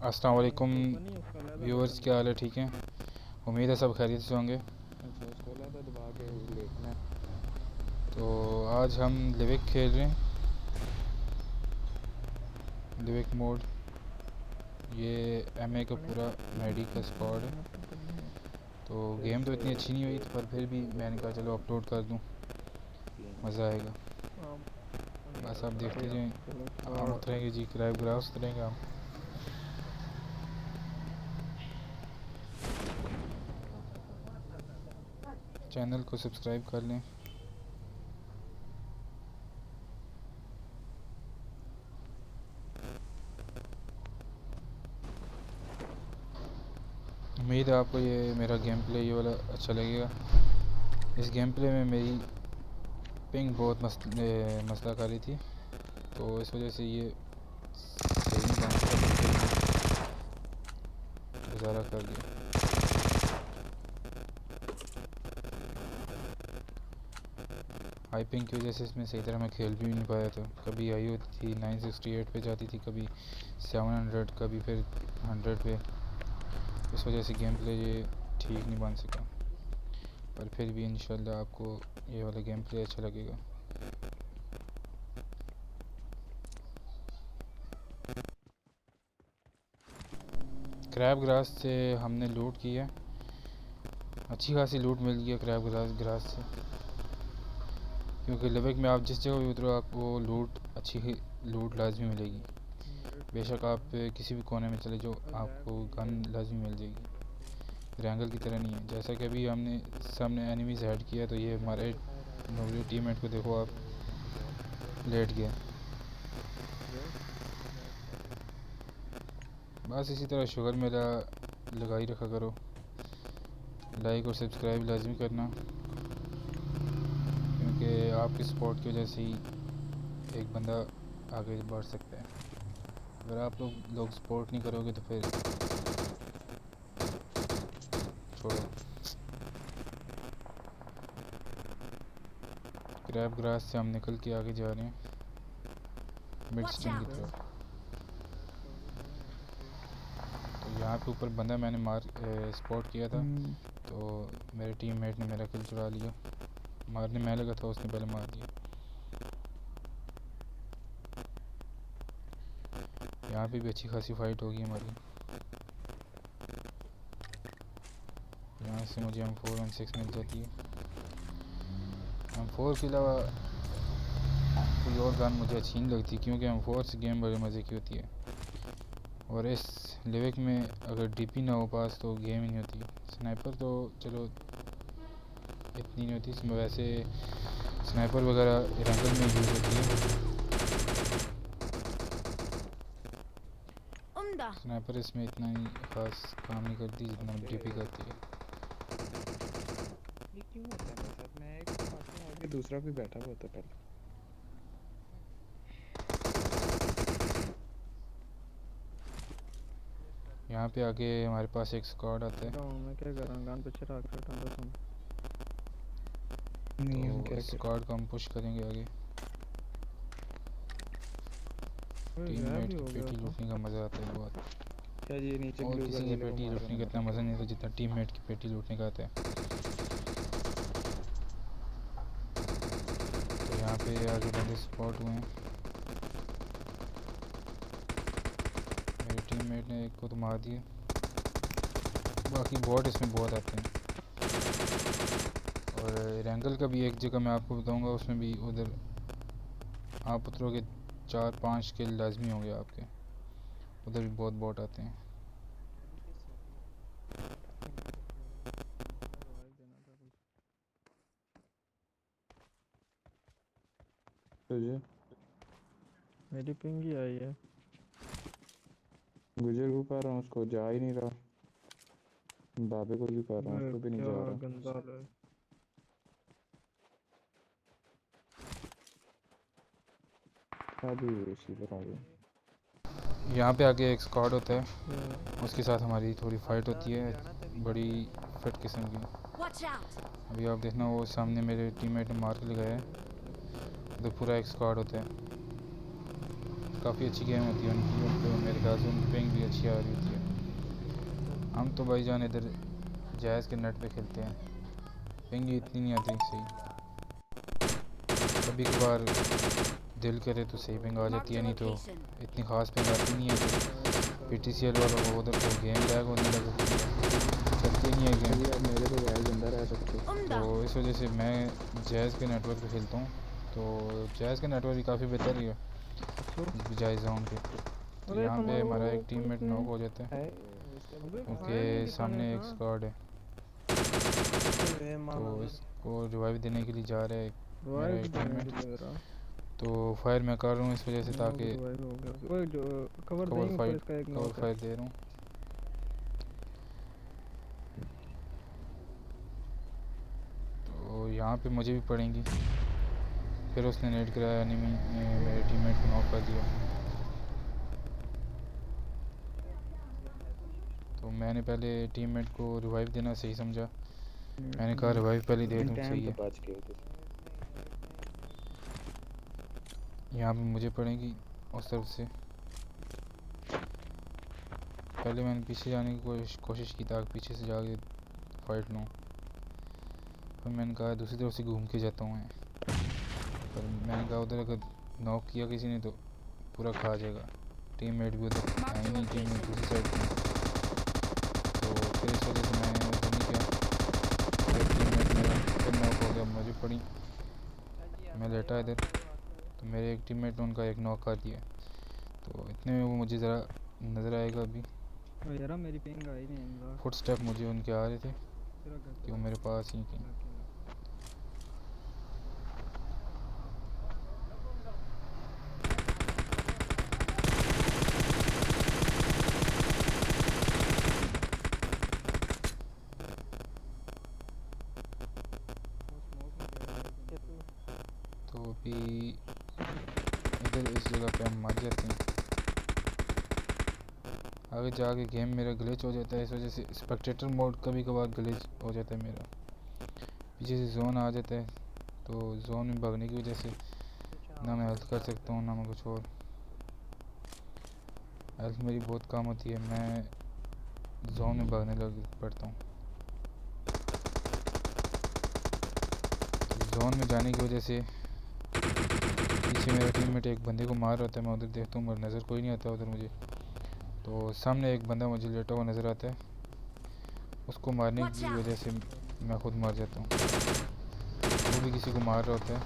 अस्सलाम वालेकुम बनी उसका लहदा व्यूअर्स, बटन क्या हाल है? ठीक है, उम्मीद है सब खैरियत से होंगे। अच्छा उसको लहदा दबा के लेटना है। तो आज हम लिविक खेल रहे हैं, लिविक मोड। ये एमए का पूरा मेडी का स्क्वाड है। तो गेम तो इतनी अच्छी नहीं हुई, पर फिर भी मैंने कहा चलो अपलोड कर दूं, मज़ा आएगा। बस आप देखते जाएं, चलो हम स्टार्ट। उतरेंगे जी, क्रैब ग्रास उतरेंगे हम। चैनल को सब्सक्राइब कर लें। उम्मीद है आपको ये मेरा गेम प्ले ये वाला अच्छा लगेगा। इस गेम प्ले में मेरी पिंग बहुत मसला कर रही थी, तो इस वजह से ये सही नहीं बन सका, गुजारा कर दिया। हाई पिंग की वजह से इसमें सही तरह मैं खेल भी नहीं पाया था। कभी आई होती थी 968 पे जाती थी, कभी 700, कभी फिर 100 पे। इस वजह से गेम प्ले ये ठीक नहीं बन सका, पर फिर भी इंशाल्लाह आपको ये वाला गेम प्ले अच्छा लगेगा। क्रैब ग्रास से हमने लूट की है, अच्छी खासी लूट मिल गई है क्रैब ग्रास से, क्योंकि लिविक में आप जिस जगह भी उतरो आपको लूट अच्छी ही लूट लाजमी मिलेगी। बेशक आप किसी भी कोने में चले जाओ, आपको गन लाजमी मिल जाएगी। रैंगल की तरह नहीं है। जैसा कि अभी हमने सामने एनिमीज ऐड किया, तो ये हमारे नोबली टीममेट को देखो आप, लेट गया। बस इसी तरह शुगर मेला लगा ही रखा करो, लाइक और सब्सक्राइब लाजमी करना, क्योंकि आपकी सपोर्ट की वजह से ही एक बंदा आगे बढ़ सकता है। अगर आप लोग सपोर्ट नहीं करोगे तो फिर छोड़ो। क्रैब ग्रास से हम निकल के आगे जा रहे हैं मिड स्ट्रीम की तरफ। तो यहाँ पे ऊपर बंदा मैंने स्पॉट किया था, तो मेरे टीममेट ने मेरा किल चुरा लिया। मारने मैं लगा था, उसने पहले मार दिया। यहाँ पे भी अच्छी खासी फाइट होगी हमारी। यहाँ से मुझे M416 मिल जाती है। M4 के अलावा कोई और गन मुझे अच्छी नहीं लगती, क्योंकि M4 से गेम बड़े मज़े की होती है। और इस लिविक में अगर DP ना हो पास तो गेम ही नहीं होती। स्नाइपर तो चलो इतनी नहीं होती इसमें, वैसे स्नाइपर वगैरह रैंगल में यूज़ होती है। स्नाइपर इसमें इतना ही खास काम नहीं करती जितना DP करती है। ये क्यों होता है मेरे साथ? मैं एक मारता हूँ आगे, दूसरा भी बैठा हुआ होता है पहले। यहाँ पे आगे हमारे पास एक स्क्वाड आता है, मैं क्या कर रहा हूँ? गन पीछे रख रहा था तुम। नहीं हम तो क्या इस कर स्क्वाड को हम पुश करेंगे आगे। गायब टीममेट ही की हो गया पेटी तो। लूटने का मज़ा आता है बहुत। क्या ये नीचे और ग्लू किसी गन की वाले को पेटी मार लूटने देना का मेरा इतना मज़ा ख्याल नहीं है। आता जितना टीममेट की पेटी लूटने का आता है। तो यहाँ पे आगे बंदे स्पॉट हुए हैं। मेरे टीममेट ने एक को तो मार दिया, बाकी बॉट इसमें बहुत आते हैं। और रैंगल का भी एक जगह मैं आपको बताऊंगा, उसमें भी उधर आप उतरोगे 4-5 किल लाजमी होंगे आपके, उधर भी बहुत बॉट आते हैं। तुझे मेरी पिंग ही आई है। गुजर को कर रहा हूँ, उसको जा ही नहीं रहा। बाबे को भी कर रहा हूँ, उसको भी नहीं क्या जा रहा। गंदा है। अभी रिसीवर आ गया। यहाँ पे आगे एक स्क्वाड होता है, उसके साथ हमारी थोड़ी फाइट होती है, बड़ी फिट किस्म की। अभी आप देखना, वो सामने मेरे टीममेट ने मार के लगाया है, तो पूरा एक स्क्वाड होता है। काफ़ी अच्छी गेम होती है उनकी, और तो मेरे ख्याल से उनकी पिंग भी अच्छी आ रही होती है। हम तो भाईजान इधर जायज़ के नेट पे खेलते हैं, पिंग ही इतनी नहीं आती सही। कभी कभार दिल करे तो सही पिंग आ जाती है, नहीं तो इतनी ख़ास पिंग आती नहीं है। तो PTCL वालों को उधर तो गेम लैग होने लग जाती है, चलती नहीं है गेम। चलिए आप मेरे पे गैर जिंदा रह सकते हो। तो इस वजह से मैं जायज़ के नेटवर्क पे खेलता हूँ। तो जायज़ का नेटवर्क भी काफ़ी बेहतर ही है जायज़ जोन के। तो अरे यहाँ पे तुम्हारा हमारा वो एक टीममेट कोई नॉक हो जाता है, है इसके उनके सामने एक स्क्वाड है। तो इसको रिवाइव देने के लिए जा रहा है मेरा एक टीममेट। तो फायर मैं कर रहा हूँ इस वजह से, ताकि कवर कवर देंगे ऊपर, इसका एक कवर नॉक है। फायर दे रहा हूँ। तो यहाँ पे मुझे भी पड़ेंगी। फिर उसने नेट कराया, एनिमी मेरे टीममेट को नॉक कर दिया। तो मैंने पहले टीममेट को रिवाइव देना सही समझा, मैंने कहा रिवाइव पहले दे दूँ, सही है। बच गए थे। यहाँ पे मुझे पड़ेगी उस तरफ से। पहले मैंने पीछे जाने की कोशिश की ताकि पीछे से जाके फाइट लूँ, फिर मैंने कहा दूसरी तरफ से घूम के जाता हूँ मैं। पर मैंने कहा उधर अगर नॉक किया किसी ने तो पूरा खा जाएगा। टीममेट भी उधर आए नहीं, टीममेट दूसरी साइड थी। तो फिर इस वजह से मैंने उधर नहीं किया। फिर टीममेट मेरा फिर नॉक हो गया, मुझे पड़ी, मैं लेटा इधर। तो मेरे एक टीममेट ने उनका एक नॉक कर दिया। तो इतने में वो मुझे ज़रा नज़र आएगा अभी, यार मेरी पिंग आई नहीं। फुट स्टेप मुझे उनके आ रहे थे कि वो मेरे पास ही कहीं। तो अभी इधर इस जगह पे हम मर जाते हैं। आगे जाके गेम मेरा ग्लिच हो जाता है, इस वजह से स्पेक्टेटर मोड कभी कभार ग्लिच हो जाता है मेरा। पीछे से जोन आ जाता है, तो जोन में भागने की वजह से ना मैं हेल्थ कर सकता हूँ ना मैं कुछ और। हेल्थ मेरी बहुत कम होती है, मैं जोन में भागने लग पड़ता हूँ। जोन में जाने की वजह से पीछे मेरा टीममेट एक बंदे को मार रहा होता है, मैं उधर देखता हूँ मगर नज़र कोई नहीं आता उधर मुझे। तो सामने एक बंदा मुझे लेटा हुआ नज़र आता है, उसको मारने की वजह से मैं खुद मर जाता हूँ। वो भी किसी को मार रहा होता है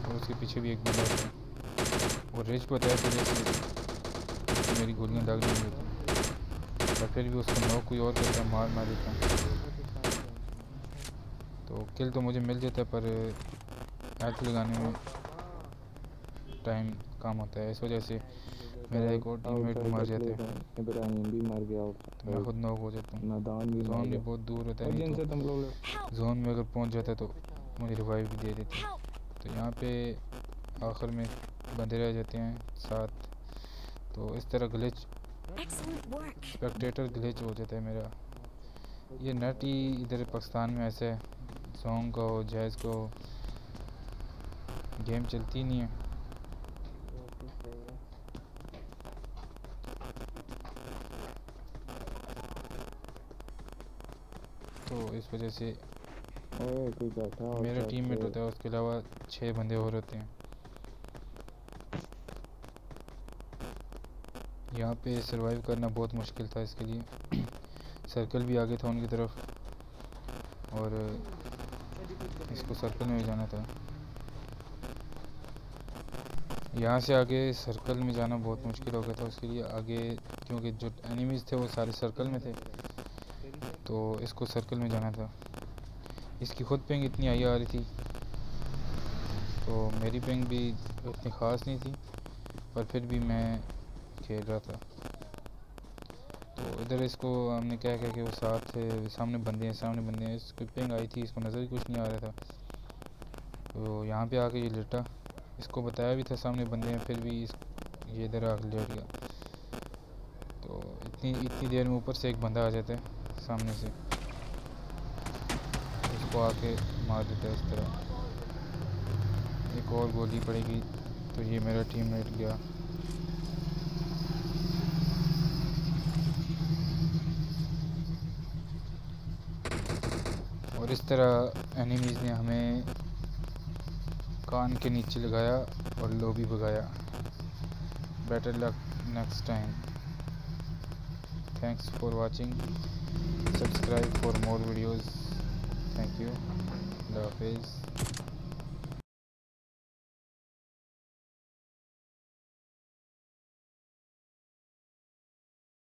और उसके पीछे भी एक बंदा होता है। वो रेज पे होता है, इस वजह से मेरी गोलियाँ दाग नहीं होती, और फिर भी उसको नॉक कोई और करता है, मार देता हूँ। तो किल तो मुझे मिल जाता है, पर हेल्थ लगाने में टाइम कम होता है, इस वजह से मेरा एक और टीममेट मर जाता है। इब्राहिम भी मर गया, तो मैं खुद नॉक हो जाता हूँ। नादान भी जोन भी बहुत दूर होता है, नहीं तुम लोग तो जोन में अगर पहुँच जाता है तो मुझे रिवाइव भी दे देते हैं। तो यहाँ पे आखिर में बंदे रह जाते हैं साथ। तो इस तरह ग्लिच स्पेक्टेटर ग्लिच हो जाता है मेरा। ये नेट ही इधर पाकिस्तान में ऐसे सॉन्ग का हो, जैज़ का हो, गेम चलती नहीं है। तो इस वजह से कोई बैठा और मेरा टीममेट होता है, उसके अलावा 6 बंदे और होते हैं। यहाँ पे सरवाइव करना बहुत मुश्किल था, इसके लिए सर्कल भी आगे था उनकी तरफ और इसको सर्कल में भी जाना था। यहाँ से आगे सर्कल में जाना बहुत मुश्किल हो गया था उसके लिए आगे, क्योंकि जो एनिमीज़ थे वो सारे सर्कल में थे, तो इसको सर्कल में जाना था। इसकी खुद पिंग इतनी हाई आ रही थी, तो मेरी पिंग भी इतनी ख़ास नहीं थी, पर फिर भी मैं खेल रहा था। तो इधर इसको हमने क्या कहा कि वो साथ सामने बंदे हैं, इसकी पिंग आई थी, इसको नज़र ही कुछ नहीं आ रहा था। तो यहाँ पे आके ये लेटा, इसको बताया भी था सामने बंदे हैं, फिर भी ये इधर आके लेट गया। तो इतनी देर में ऊपर से एक बंदा आ जाता है सामने से, इसको आके मार देता है इस तरह। एक और गोली पड़ेगी तो ये मेरा टीममेट गया। और इस तरह एनिमीज़ ने हमें कान के नीचे लगाया और लोबी भगाया। Better luck next time. Thanks for watching. Subscribe for more videos. Thank you. अल्लाह हाफिज़।